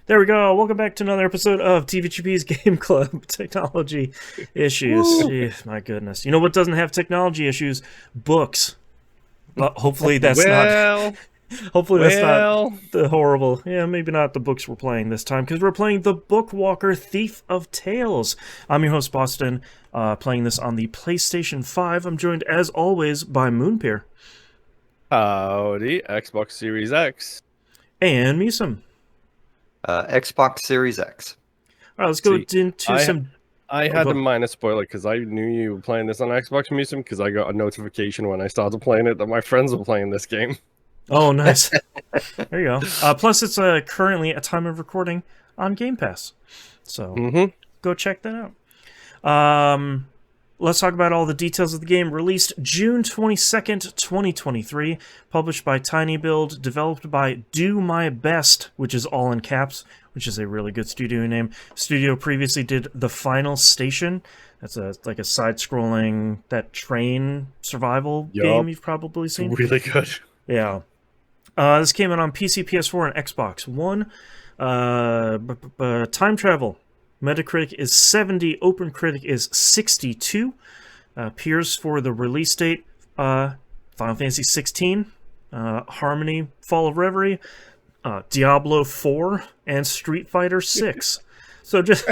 There we go. Welcome back to another episode of TVGP's Game Club. Technology issues. Jeez, my goodness. You know what doesn't have technology issues? Books. But hopefully that's not. Hopefully that's not the horrible. Yeah, maybe not the books we're playing this time, because we're playing the Bookwalker Thief of Tales. I'm your host, Boston, playing this on the PlayStation 5. I'm joined, as always, by Moonpeer. Howdy, Xbox Series X. And Musum. Xbox Series X. All right, let's go into some... I had to minus spoiler because I knew you were playing this on Xbox Museum because I got a notification when I started playing it that my friends were playing this game. Oh, nice. There you go. Plus, it's currently, at time of recording, on Game Pass. So, go check that out. Let's talk about all the details of the game. Released June 22nd, 2023. Published by Tiny Build. Developed by Do My Best, which is all in caps, which is a really good studio name. Studio previously did The Final Station. That's like a side-scrolling, that train survival game you've probably seen. Really good. Yeah. This came out on PC, PS4, and Xbox One. Time travel. Metacritic is 70. OpenCritic is 62. Peers for the release date. Final Fantasy 16. Harmony, Fall of Reverie. Diablo 4. And Street Fighter 6. So just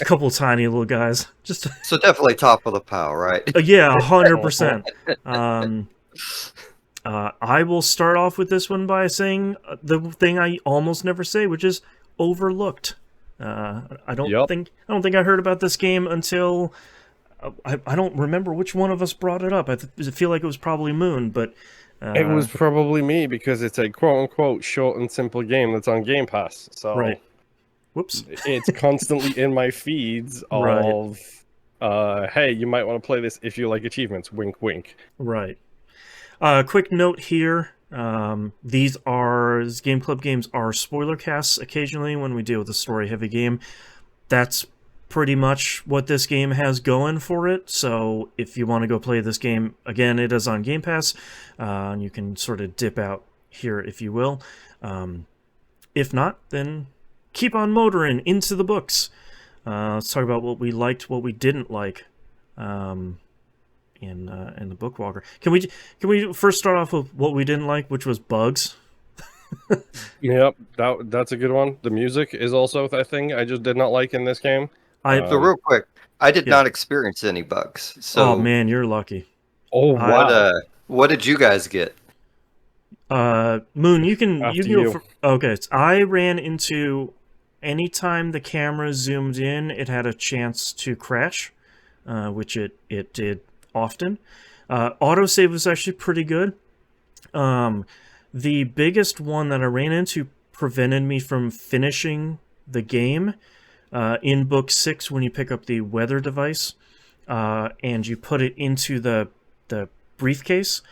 a couple tiny little guys. So definitely top of the pile, right? Yeah, 100%. I will start off with this one by saying the thing I almost never say, which is overlooked. I don't think I heard about this game until I don't remember which one of us brought it up. I feel like it was probably Moon, but it was probably me because it's a quote-unquote short and simple game that's on Game Pass. So right. Whoops. It's constantly in my feeds of hey, you might want to play this if you like achievements. Wink, wink. Right. Quick note here. These Game Club games are spoiler casts occasionally when we deal with a story-heavy game. That's pretty much what this game has going for it. So if you want to go play this game, again, it is on Game Pass. You can sort of dip out here if you will. If not, then keep on motoring into the books. Let's talk about what we liked, what we didn't like. In the Bookwalker. Can we first start off with what we didn't like, which was bugs? Yep, that's a good one. The music is also a thing I just did not like in this game. So real quick, I did not experience any bugs. So oh man, you're lucky. Oh wow. What did you guys get? Moon, you can go for, okay. So I ran into anytime the camera zoomed in, it had a chance to crash, which it did often. Autosave was actually pretty good. The biggest one that I ran into prevented me from finishing the game in book 6 when you pick up the weather device and you put it into the briefcase.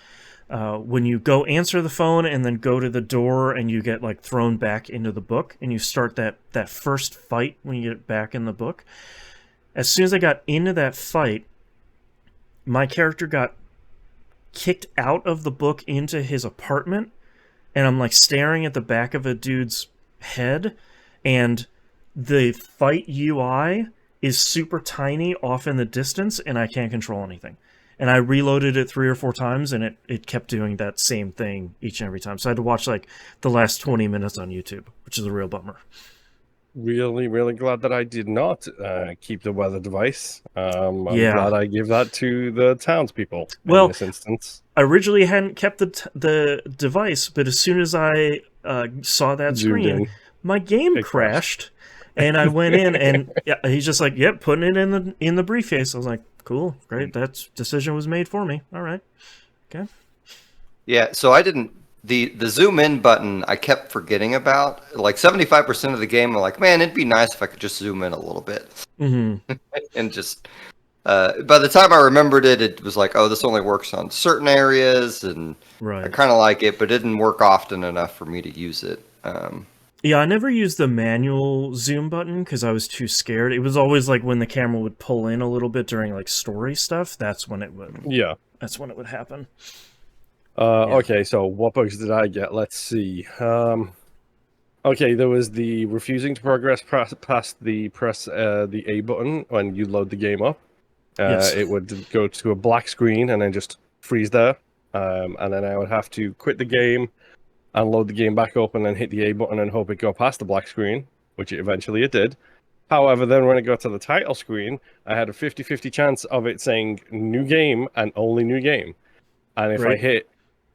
When you go answer the phone and then go to the door and you get like thrown back into the book and you start that first fight when you get back in the book. As soon as I got into that fight, my character got kicked out of the book into his apartment, and I'm like staring at the back of a dude's head, and the fight UI is super tiny off in the distance, and I can't control anything. And I reloaded it 3 or 4 times, and it kept doing that same thing each and every time. So I had to watch like the last 20 minutes on YouTube, which is a real bummer. Really, really glad that I did not keep the weather device. I'm glad I give that to the townspeople in this instance. I originally hadn't kept the device, but as soon as I saw that screen, my game crashed, and I went in, and he's just like, "Yep, putting it in the briefcase." I was like, "Cool, great, that decision was made for me. All right, okay." Yeah, so I didn't. The zoom in button I kept forgetting about. Like 75% of the game, I'm like, man, it'd be nice if I could just zoom in a little bit. Mm-hmm. And just by the time I remembered it, it was like, oh, this only works on certain areas, and I kind of like it, but it didn't work often enough for me to use it. Yeah, I never used the manual zoom button because I was too scared. It was always like when the camera would pull in a little bit during like story stuff. That's when it would. Yeah, that's when it would happen. Okay, so what bugs did I get? Let's see. Okay, there was the refusing to progress past the the A button when you load the game up. Yes. It would go to a black screen and then just freeze there. And then I would have to quit the game and load the game back up and then hit the A button and hope it go past the black screen, which eventually it did. However, then when it got to the title screen, I had a 50-50 chance of it saying new game and only new game. And if I hit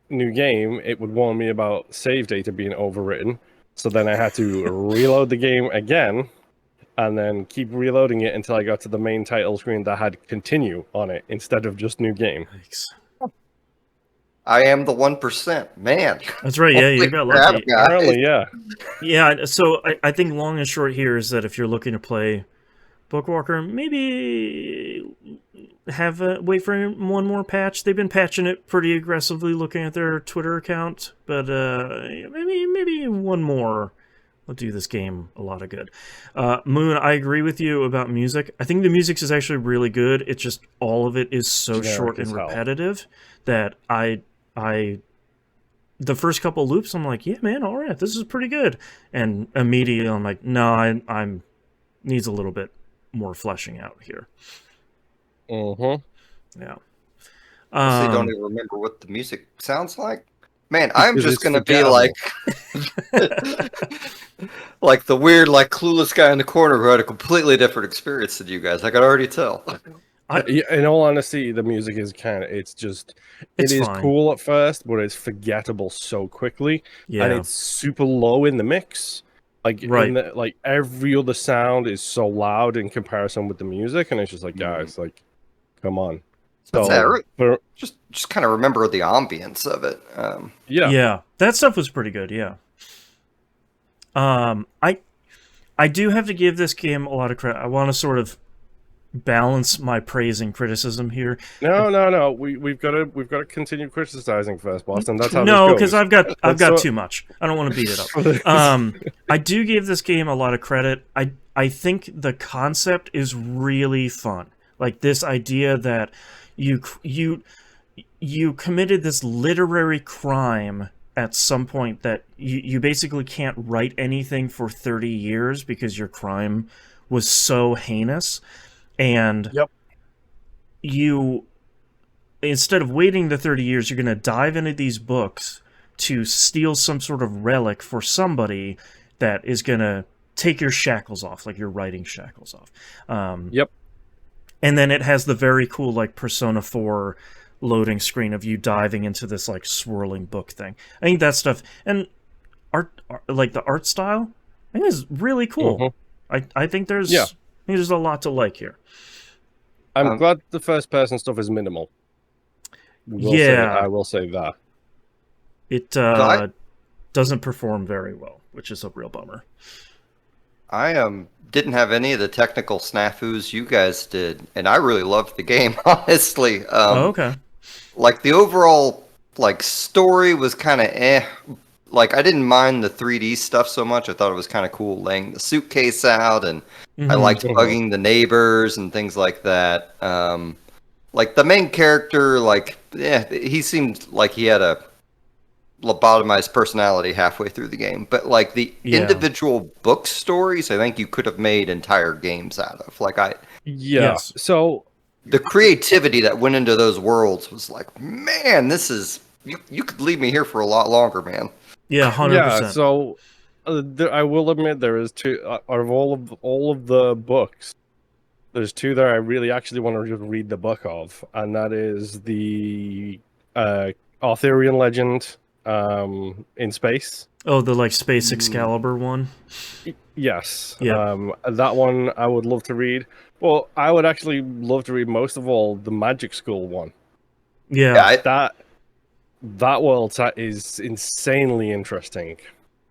new game, it would warn me about save data being overwritten. So then I had to reload the game again and then keep reloading it until I got to the main title screen that had continue on it instead of just new game. Thanks. I am the 1%. Man. That's right. Yeah, you got lucky. Apparently, yeah. Yeah, so I think long and short here is that if you're looking to play Bookwalker, maybe wait for one more patch. They've been patching it pretty aggressively looking at their Twitter account, but maybe one more will do this game a lot of good. Moon, I agree with you about music. I think the music is actually really good. It's just all of it is so short and repetitive that the first couple loops, I'm like, yeah, man, all right, this is pretty good. And immediately I'm like, no, I'm needs a little bit more fleshing out here. Yeah. I don't even remember what the music sounds like. Man, I'm just gonna be like, like the weird, like clueless guy in the corner who had a completely different experience than you guys. I could already tell. In all honesty, the music is it is fine. cool at first, but it's forgettable so quickly, and it's super low in the mix. Like like every other sound is so loud in comparison with the music, and it's just like, guys, like, come on. So just kind of remember the ambience of it. Yeah, that stuff was pretty good. Yeah. I do have to give this game a lot of credit. I want to sort of balance my praise and criticism here. No. We've got to continue criticizing first, Boston. That's how no, because I've got too much. I don't want to beat it up. I do give this game a lot of credit. I think the concept is really fun. Like this idea that you committed this literary crime at some point that you basically can't write anything for 30 years because your crime was so heinous. And you, instead of waiting the 30 years, you're going to dive into these books to steal some sort of relic for somebody that is going to take your shackles off, like your writing shackles off. And then it has the very cool, like, Persona 4 loading screen of you diving into this, like, swirling book thing. I think that stuff, and like the art style, I think is really cool. I think there's a lot to like here. I'm glad the first person stuff is minimal. I will say that. It doesn't perform very well, which is a real bummer. I didn't have any of the technical snafus you guys did, and I really loved the game, honestly. Okay. Like the overall like story was kind of Like I didn't mind the 3D stuff so much. I thought it was kind of cool laying the suitcase out, and I liked bugging the neighbors and things like that. Like the main character, like he seemed like he had a lobotomized personality halfway through the game, but like the individual book stories, I think you could have made entire games out of. Like so the creativity that went into those worlds was like, man, this is you could leave me here for a lot longer, man. Yeah, 100%. Yeah, so I will admit there is two out of all of the books. There's two that I really actually want to just read the book of, and that is the Arthurian legend in space. Oh, the like Space Excalibur one? Yes. Yeah. That one I would love to read. Well, I would actually love to read most of all the Magic School one. Yeah. That world is insanely interesting.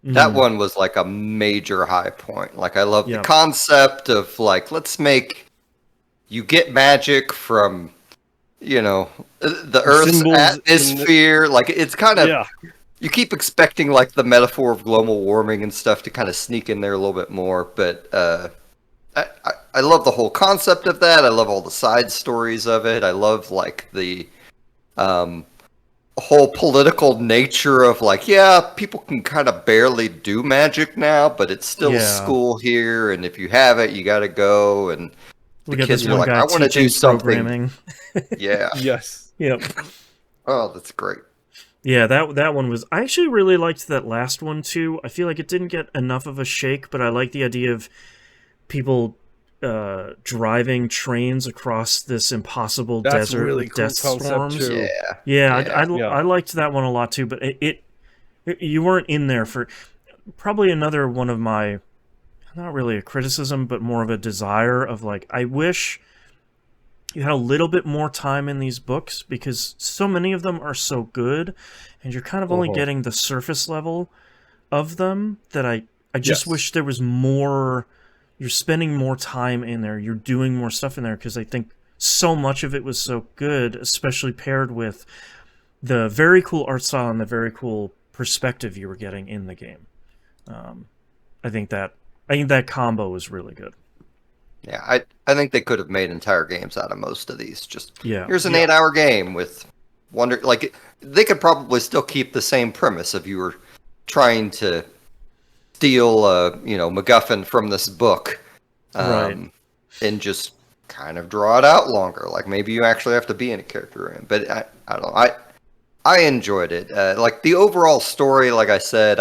That one was like a major high point. Like I love the concept of like, let's make you get magic from, the Earth's atmosphere. Like it's kind of you keep expecting like the metaphor of global warming and stuff to kind of sneak in there a little bit more. But I love the whole concept of that. I love all the side stories of it. I love like the whole political nature of like, yeah, people can kind of barely do magic now, but it's still school here, and if you have it, you got to go. And We the got this kids are one like, guy I want to do teaching something. programming. Yeah. Yes. Yep. Oh, that's great. Yeah, that one was. I actually really liked that last one too. I feel like it didn't get enough of a shake, but I like the idea of people driving trains across this impossible That's a desert really with cool death concept storms. too. Yeah, Yeah. I liked that one a lot too. But you weren't in there for probably another one of my, not really a criticism, but more of a desire of like, I wish you had a little bit more time in these books because so many of them are so good, and you're kind of only getting the surface level of them that I just wish there was more. You're spending more time in there. You're doing more stuff in there because I think so much of it was so good, especially paired with the very cool art style and the very cool perspective you were getting in the game. I think that combo was really good. Yeah, I think they could have made entire games out of most of these. Just here's an 8-hour game with they could probably still keep the same premise if you were trying to steal MacGuffin from this book, Right. and just kind of draw it out longer. Like maybe you actually have to be in a character in. But I don't know. I enjoyed it. Like the overall story, like I said,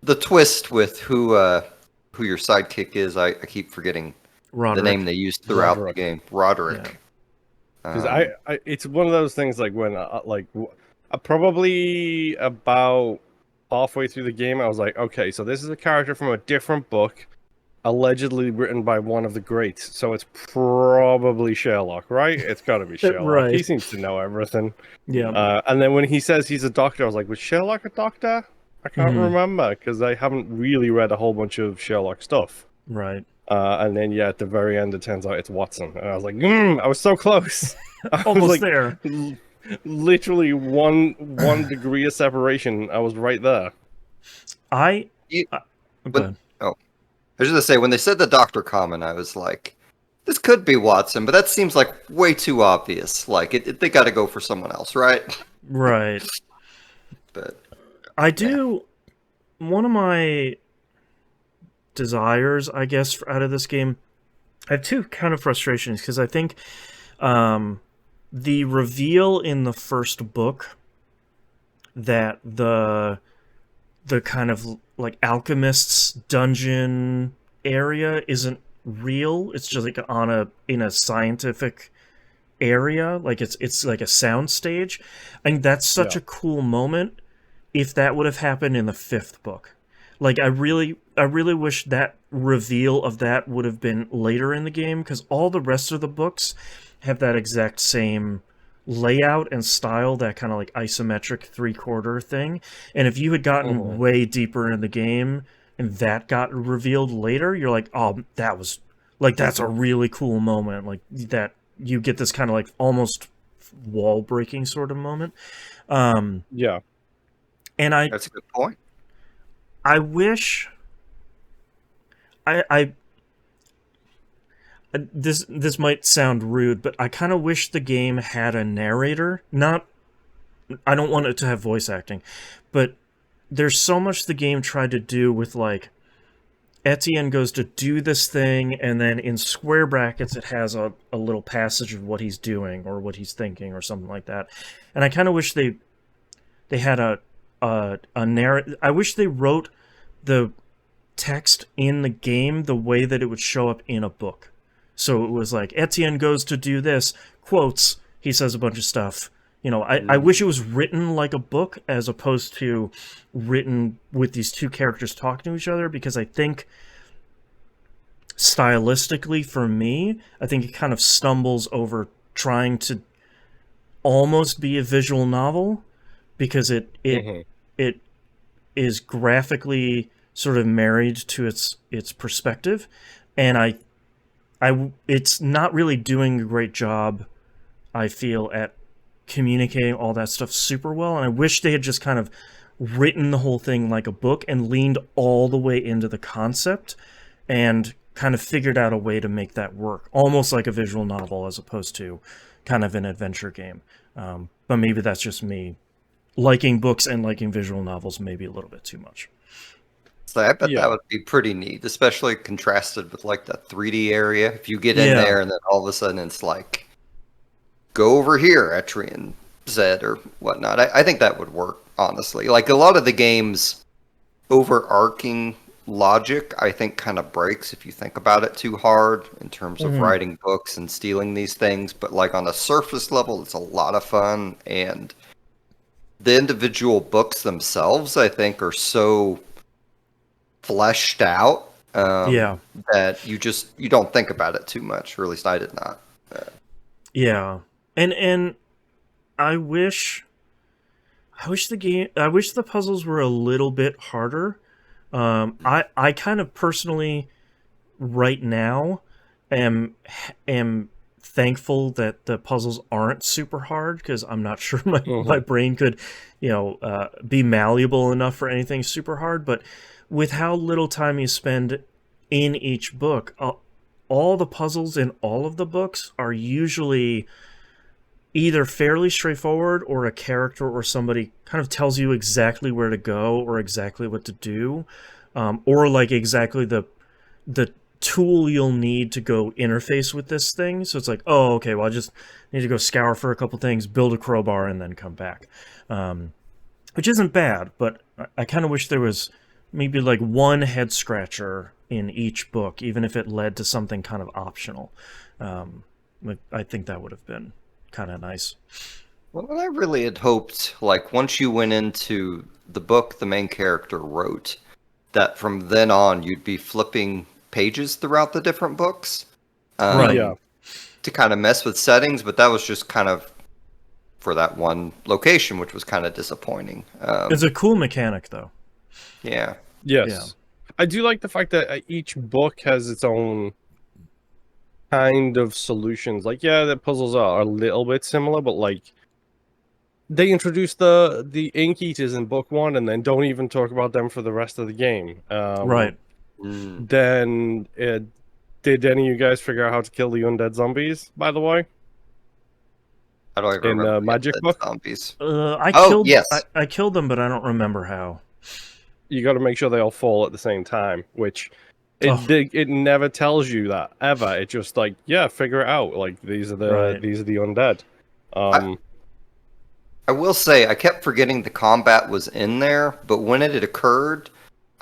the twist with who your sidekick is, I keep forgetting Roderick. the name they used throughout the game. Roderick. Because I it's one of those things like when probably about halfway through the game, I was like, okay, so this is a character from a different book, allegedly written by one of the greats. So it's probably Sherlock, right? It's got to be Sherlock. Right. He seems to know everything. Yeah. And then when he says he's a doctor, I was like, was Sherlock a doctor? I can't remember because I haven't really read a whole bunch of Sherlock stuff. Right. And then at the very end, it turns out it's Watson, and I was like, I was so close. I Almost was like, there. Literally one degree of separation. I was right there. Go ahead. I was just gonna say when they said the Doctor comment, I was like, this could be Watson, but that seems like way too obvious. Like they got to go for someone else, right? Right. But I do. One of my desires, I guess, out of this game, I have two kind of frustrations because I think the reveal in the first book that the kind of like alchemist's dungeon area isn't real. It's just like in a scientific area, like it's like a sound stage. I think that's such a cool moment. If that would have happened in the fifth book, like I really wish that reveal of that would have been later in the game because all the rest of the books have that exact same layout and style, that kind of like isometric 3/4 thing. And if you had gotten way deeper in the game and that got revealed later, you're like, oh, that was like, that's a really cool moment. Like that you get this kind of like almost wall breaking sort of moment. Yeah. And that's a good point. I wish this might sound rude, but I kind of wish the game had a narrator. I don't want it to have voice acting, but there's so much the game tried to do with like Etienne goes to do this thing, and then in square brackets it has a little passage of what he's doing or what he's thinking or something like that. And I kind of wish they had a narrative. I wish they wrote the text in the game the way that it would show up in a book. So it was like Etienne goes to do this, quotes, he says a bunch of stuff. You know, I wish it was written like a book as opposed to written with these two characters talking to each other, because I think stylistically for me, I think it kind of stumbles over trying to almost be a visual novel, because it is graphically sort of married to its perspective, and it's not really doing a great job, I feel, at communicating all that stuff super well. And I wish they had just kind of written the whole thing like a book and leaned all the way into the concept and kind of figured out a way to make that work, almost like a visual novel as opposed to kind of an adventure game. But maybe that's just me liking books and liking visual novels maybe a little bit too much. So I bet Yeah. that would be pretty neat, especially contrasted with like the 3D area. If you get in Yeah. there and then all of a sudden it's like, go over here, Etrian Zed or whatnot. I think that would work, honestly. Like a lot of the game's overarching logic, I think kind of breaks if you think about it too hard in terms of writing books and stealing these things. But like on a surface level, it's a lot of fun. And the individual books themselves, I think, are so fleshed out Yeah. that you don't think about it too much, or at least I did not. Yeah. And I wish the puzzles were a little bit harder. I kind of personally right now am thankful that the puzzles aren't super hard, because I'm not sure my brain could, be malleable enough for anything super hard. But with how little time you spend in each book, all the puzzles in all of the books are usually either fairly straightforward, or a character or somebody kind of tells you exactly where to go or exactly what to do, or like exactly the tool you'll need to go interface with this thing. So it's like, oh, okay, well, I just need to go scour for a couple things, build a crowbar, and then come back. Which isn't bad, but I kind of wish there was maybe like one head scratcher in each book, even if it led to something kind of optional. I think that would have been kind of nice. Well, I really had hoped, like, once you went into the book the main character wrote, that from then on you'd be flipping pages throughout the different books. Right. Yeah. To kind of mess with settings, but that was just kind of for that one location, which was kind of disappointing. It's a cool mechanic, though. Yeah. Yes. Yeah. I do like the fact that each book has its own kind of solutions. Like, yeah, the puzzles are a little bit similar, but like they introduce the ink eaters in book one and then don't even talk about them for the rest of the game. Right. Then did any of you guys figure out how to kill the undead zombies, by the way? How do I In remember the Magic undead Book? zombies? Yes. Yes. I killed them, but I don't remember how. You got to make sure they all fall at the same time, which it never tells you that ever. It just like, yeah, figure it out. Like these are the undead. I will say I kept forgetting the combat was in there, but when it had occurred,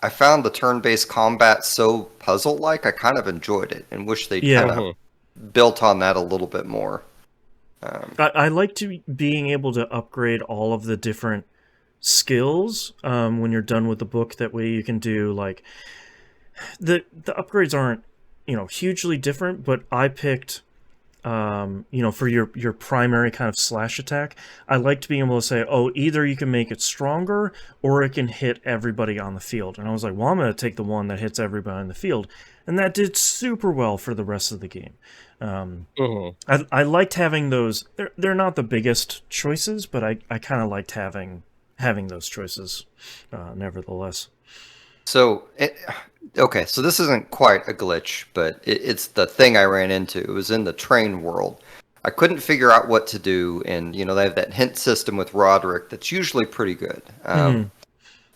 I found the turn-based combat so puzzle-like. I kind of enjoyed it and wish they'd kind of built on that a little bit more. I like being able to upgrade all of the different skills when you're done with the book. That way you can do like the upgrades aren't hugely different, but I picked for your primary kind of slash attack, I liked being able to say, oh, either you can make it stronger or it can hit everybody on the field. And I was like, well, I'm going to take the one that hits everybody on the field. And that did super well for the rest of the game. I liked having those. They're not the biggest choices, but I kind of liked having those choices nevertheless. So, okay, so this isn't quite a glitch, but it's the thing I ran into. It was in the train world. I couldn't figure out what to do, and they have that hint system with Roderick that's usually pretty good.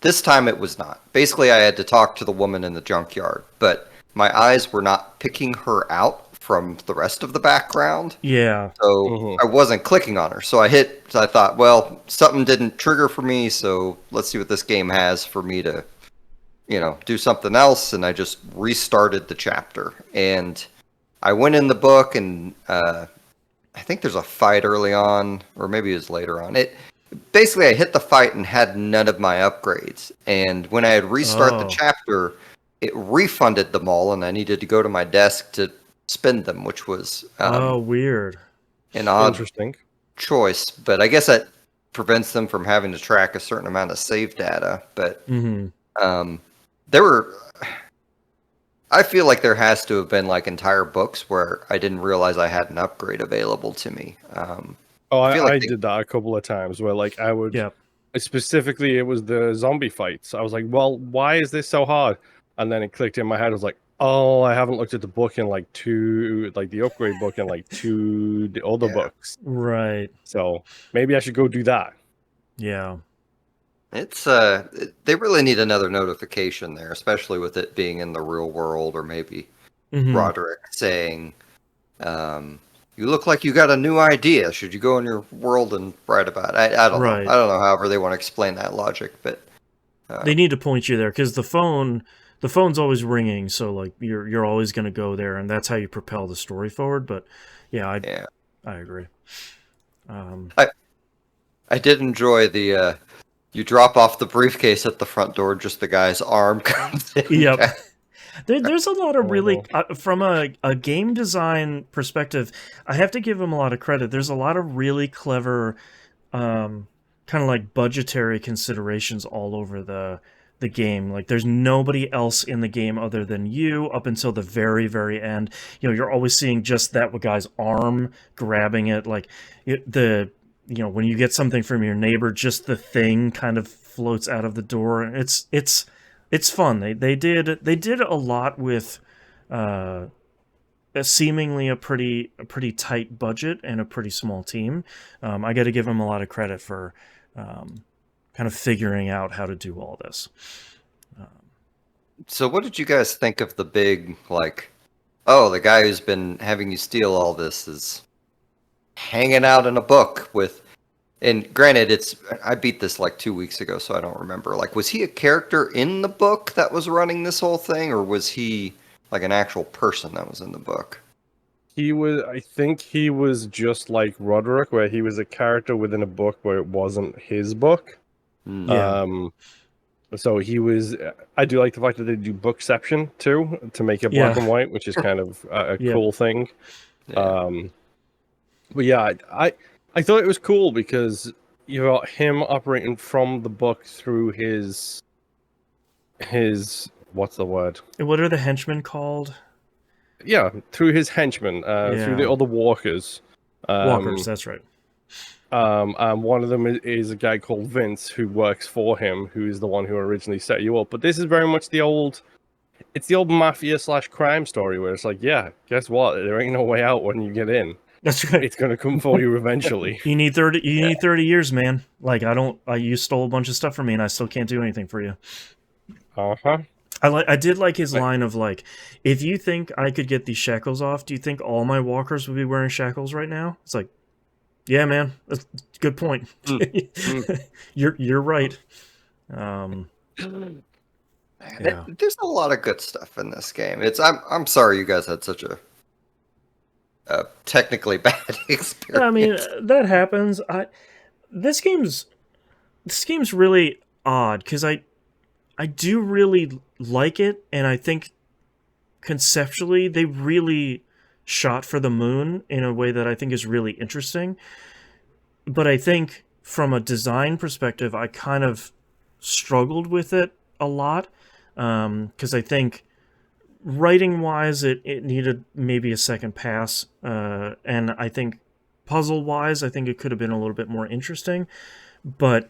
This time it was not. Basically, I had to talk to the woman in the junkyard, but my eyes were not picking her out from the rest of the background. Yeah. So I wasn't clicking on her. So I thought, well, something didn't trigger for me, so let's see what this game has for me to do something else, and I just restarted the chapter. And I went in the book, and I think there's a fight early on, or maybe it was later on. Basically, I hit the fight and had none of my upgrades. And when I had restart the chapter, it refunded them all, and I needed to go to my desk to spend them, which was weird, an odd interesting choice. But I guess that prevents them from having to track a certain amount of save data. But I feel like there has to have been like entire books where I didn't realize I had an upgrade available to me. I did that a couple of times where like I would specifically, it was the zombie fights. I was like, well, why is this so hard? And then it clicked in my head. I was like, oh, I haven't looked at the book in like the upgrade book in like the other books. Right. So maybe I should go do that. Yeah. It's they really need another notification there, especially with it being in the real world, or maybe Roderick saying, "You look like you got a new idea. Should you go in your world and write about it?" I don't know. Right. I don't know. However, they want to explain that logic, but they need to point you there because the phone's always ringing, so like you're always going to go there, and that's how you propel the story forward. But yeah, I agree. I did enjoy the you drop off the briefcase at the front door, just the guy's arm comes in. Yep. There's a lot of really, from a game design perspective, I have to give him a lot of credit. There's a lot of really clever, kind of like budgetary considerations all over the game. Like there's nobody else in the game other than you up until the very, very end. You know, you're always seeing just that guy's arm grabbing it. Like when you get something from your neighbor, just the thing kind of floats out of the door. It's fun. They did a lot with seemingly a pretty tight budget and a pretty small team. I got to give them a lot of credit for kind of figuring out how to do all this. So, what did you guys think of the big the guy who's been having you steal all this is hanging out in a book with? And granted, I beat this like 2 weeks ago, so I don't remember. Like, was he a character in the book that was running this whole thing, or was he like an actual person that was in the book? I think he was just like Roderick, where he was a character within a book where it wasn't his book. Yeah. So he was. I do like the fact that they do bookception too, to make it black and white, which is kind of a cool thing. Yeah. But yeah, I thought it was cool because you got him operating from the book through his what's the word? What are the henchmen called? Yeah, through his henchmen, through the other walkers. Walkers, that's right. And one of them is a guy called Vince who works for him, who is the one who originally set you up. But this is very much the old mafia / crime story where it's like, yeah, guess what? There ain't no way out when you get in. That's right. It's gonna come for you eventually. You need 30. You need 30 years, man. Like you stole a bunch of stuff from me, and I still can't do anything for you. I did like his line of like, if you think I could get these shackles off, do you think all my walkers would be wearing shackles right now? It's like, yeah, man, that's a good point. You're right. Yeah. There's a lot of good stuff in this game. I'm sorry you guys had such a technically bad experience. I mean, that happens. This game's really odd because I do really like it, and I think conceptually they really shot for the moon in a way that I think is really interesting. But I think from a design perspective, I kind of struggled with it a lot because I think writing-wise, it needed maybe a second pass, and I think puzzle-wise, I think it could have been a little bit more interesting. But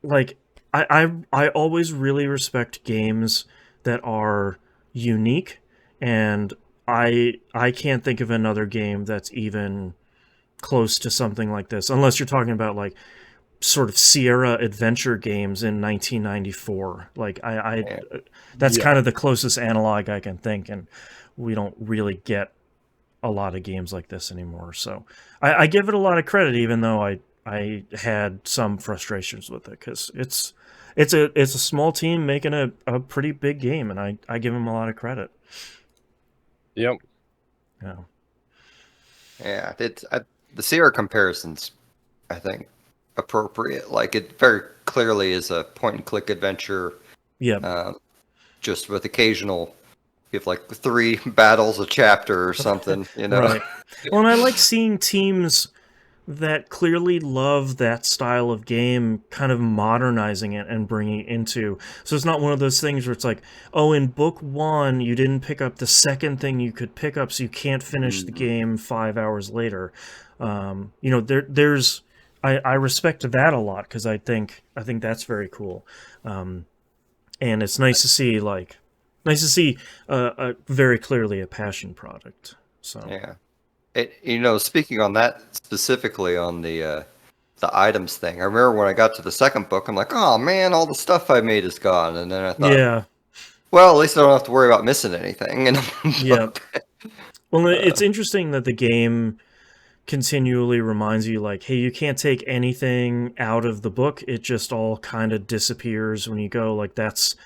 like, I always really respect games that are unique, and I can't think of another game that's even close to something like this, unless you're talking about like sort of Sierra adventure games in 1994. Like that's kind of the closest analog I can think, and we don't really get a lot of games like this anymore. So I give it a lot of credit, even though I had some frustrations with it, because it's a small team making a pretty big game, and I give them a lot of credit. Yep. Yeah. Yeah. The Sierra comparisons, I think, appropriate. Like, it very clearly is a point and click adventure. Yeah. Just with occasional, you have like 3 battles a chapter or something, you know. Right. Well, and I like seeing teams that clearly love that style of game kind of modernizing it and bringing it into. So it's not one of those things where it's like, oh, in book 1 you didn't pick up the second thing you could pick up, so you can't finish the game 5 hours later. There's I respect that a lot, because I think that's very cool, and it's nice to see very clearly a passion product. So yeah. Speaking on that specifically on the items thing. I remember when I got to the second book, I'm like, oh man, all the stuff I made is gone. And then I thought, Yeah. well, at least I don't have to worry about missing anything in one Yeah. book. Well, it's interesting that the game continually reminds you, like, hey, you can't take anything out of the book. It just all kind of disappears when you go, like, that's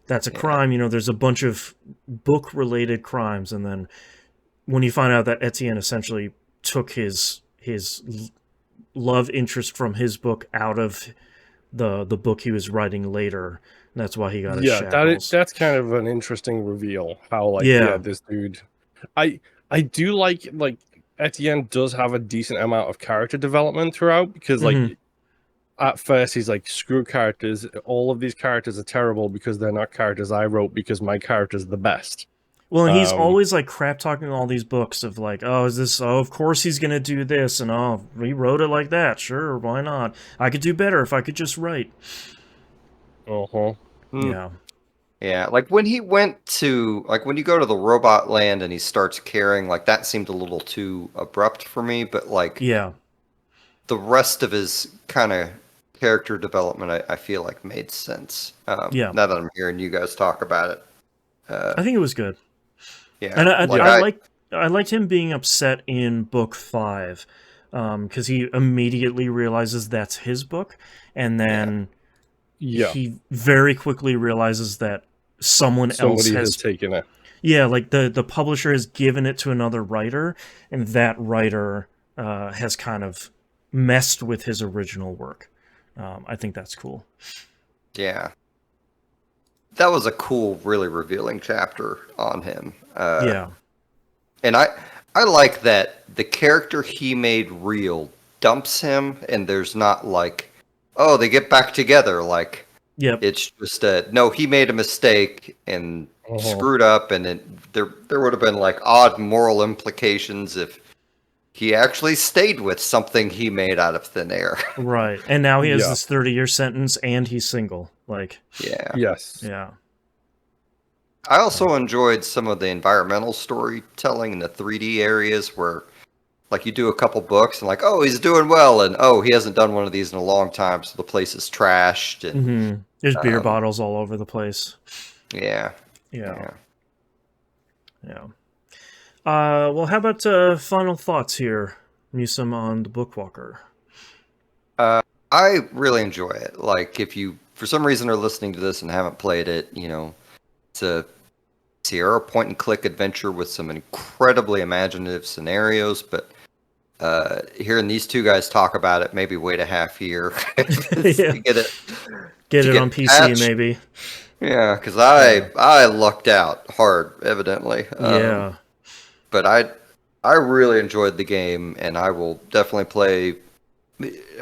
a crime. You know, there's a bunch of book-related crimes, and then when you find out that Etienne essentially took his love interest from his book out of the book he was writing later, and that's why he got his shackles. That's kind of an interesting reveal. How like this dude, I do like Etienne does have a decent amount of character development throughout because like at first he's like, screw characters, all of these characters are terrible because they're not characters I wrote because my character's the best. Well, he's always like crap talking all these books of like, oh, is this? Oh, of course he's gonna do this, and oh, we wrote it like that. Sure, why not? I could do better if I could just write. Yeah. Yeah, like when he went to, like when you go to the robot land and he starts caring, like that seemed a little too abrupt for me, but like Yeah. the rest of his kind of character development, I feel like made sense. Yeah. Now that I'm hearing you guys talk about it. I think it was good. Yeah. And I liked him being upset in book 5, because he immediately realizes that's his book, and then he very quickly realizes that somebody else has taken it. Yeah, like the publisher has given it to another writer, and that writer has kind of messed with his original work. I think that's cool. Yeah. That was a cool, really revealing chapter on him. Yeah. And I like that the character he made real dumps him, and there's not like, oh, they get back together. Like, it's just no, he made a mistake and screwed up, and there would have been like odd moral implications if he actually stayed with something he made out of thin air. Right. And now he has this 30-year sentence, and he's single. Like, yeah. I also enjoyed some of the environmental storytelling in the 3D areas where, like, you do a couple books and like, oh, he's doing well, and oh, he hasn't done one of these in a long time, so the place is trashed. And there's beer bottles all over the place. Yeah. Well, how about final thoughts here, Newsom, on the Bookwalker? I really enjoy it. Like, if you, for some reason, are listening to this and haven't played it, you know, it's a Sierra point-and-click adventure with some incredibly imaginative scenarios, but hearing these two guys talk about it, maybe wait a half year to get it on PC, patched. maybe. Yeah, because I lucked out hard, evidently. But I really enjoyed the game, and I will definitely play.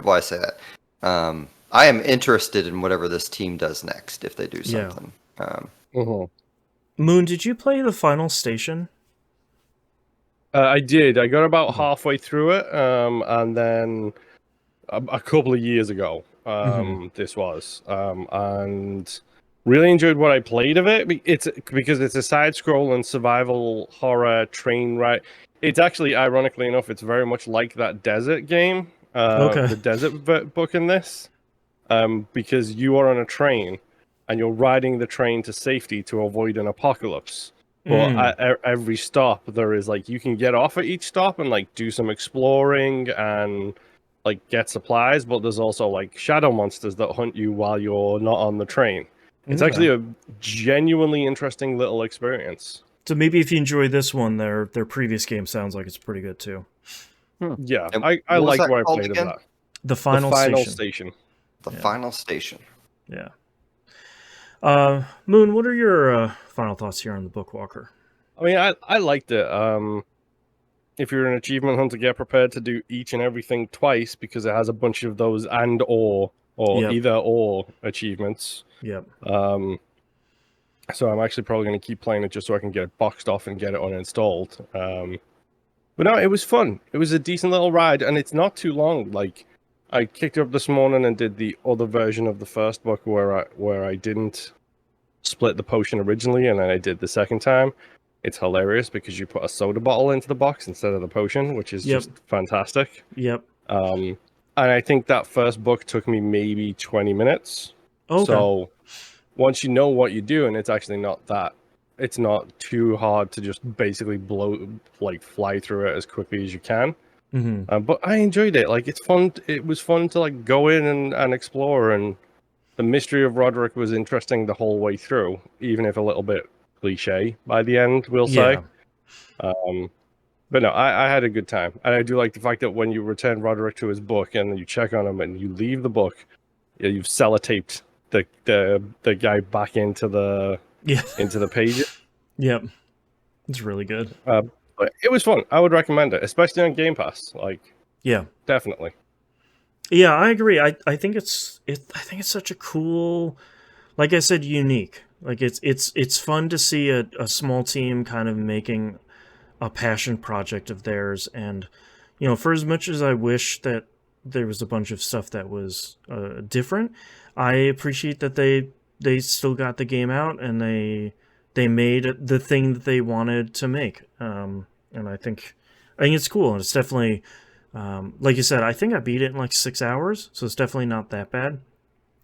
Why I say that? I am interested in whatever this team does next if they do something. Moon, did you play the final station? I did. I got about halfway through it, and then a couple of years ago, this was, and really enjoyed what I played of it. It's because it's a side-scrolling survival horror train ride. It's actually, ironically enough, it's very much like that desert game, the desert book in this, because you are on a train and you're riding the train to safety to avoid an apocalypse. But at every stop, there is like, you can get off at each stop and like do some exploring and like get supplies, but there's also like shadow monsters that hunt you while you're not on the train. It's actually a genuinely interesting little experience. So maybe if you enjoy this one, their previous game sounds like it's pretty good too. Yeah, I like what I played of that. The final station. The final station. Yeah. Moon, what are your final thoughts here on the Bookwalker? I mean, I liked it. If you're an achievement hunter, get prepared to do each and everything twice because it has a bunch of those or either or achievements. Yep. So I'm actually probably going to keep playing it just so I can get it boxed off and get it uninstalled. But no, it was fun. It was a decent little ride, and it's not too long. Like, I kicked it up this morning and did the other version of the first book where I didn't split the potion originally, and then I did the second time. It's hilarious because you put a soda bottle into the box instead of the potion, which is just fantastic. Yep. And I think that first book took me maybe 20 minutes. Okay. So once you know what you're doing, it's actually it's not too hard to just basically fly through it as quickly as you can. But I enjoyed it. Like, it's fun. It was fun to like go in and explore, and the mystery of Roderick was interesting the whole way through, even if a little bit cliche by the end, we'll say. But no, I had a good time. And I do like the fact that when you return Roderick to his book and you check on him and you leave the book, you've sellotaped the guy back into the pages. Yep. It's really good. But it was fun. I would recommend it, especially on Game Pass. Like, yeah, definitely. Yeah, I agree. I think it's such a cool, like I said, unique. Like it's fun to see a small team kind of making a passion project of theirs. And for as much as I wish that there was a bunch of stuff that was different, I appreciate that they still got the game out and they made the thing that they wanted to make. And I think it's cool, and it's definitely like you said, I think I beat it in like 6 hours, so it's definitely not that bad.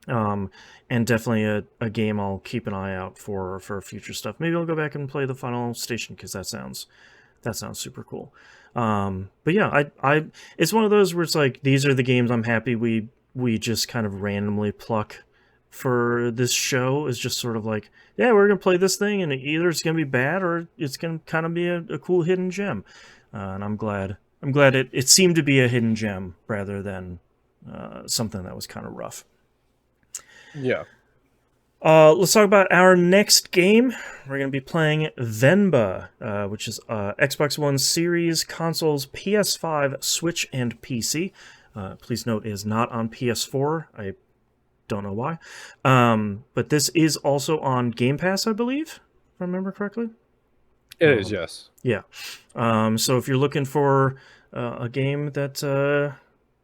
And definitely a game I'll keep an eye out for future stuff. Maybe I'll go back and play the final station, because that sounds super cool. But yeah, I it's one of those where it's like, these are the games I'm happy we just kind of randomly pluck for this show. Is just sort of like, yeah, we're gonna play this thing, and either it's gonna be bad or it's gonna kind of be a cool hidden gem. And I'm glad it seemed to be a hidden gem rather than something that was kind of rough. Yeah. Let's talk about our next game. We're going to be playing Venba, which is Xbox One series, consoles, PS5, Switch, and PC. Please note, it is not on PS4. I don't know why. But this is also on Game Pass, I believe, if I remember correctly. It is, yes. Yeah. So if you're looking for a game that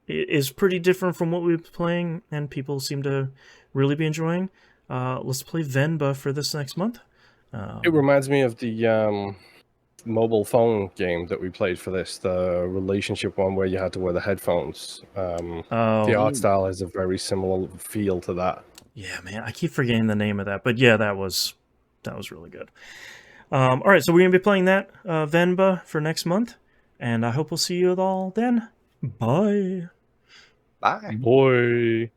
is pretty different from what we've been playing and people seem to really be enjoying, let's play Venba for this next month. It reminds me of the mobile phone game that we played for this, the relationship one where you had to wear the headphones. The art style has a very similar feel to that. Yeah, man, I keep forgetting the name of that, but yeah, that was really good. All right, so we're going to be playing that, Venba, for next month, and I hope we'll see you all then. Bye. Bye. Boy.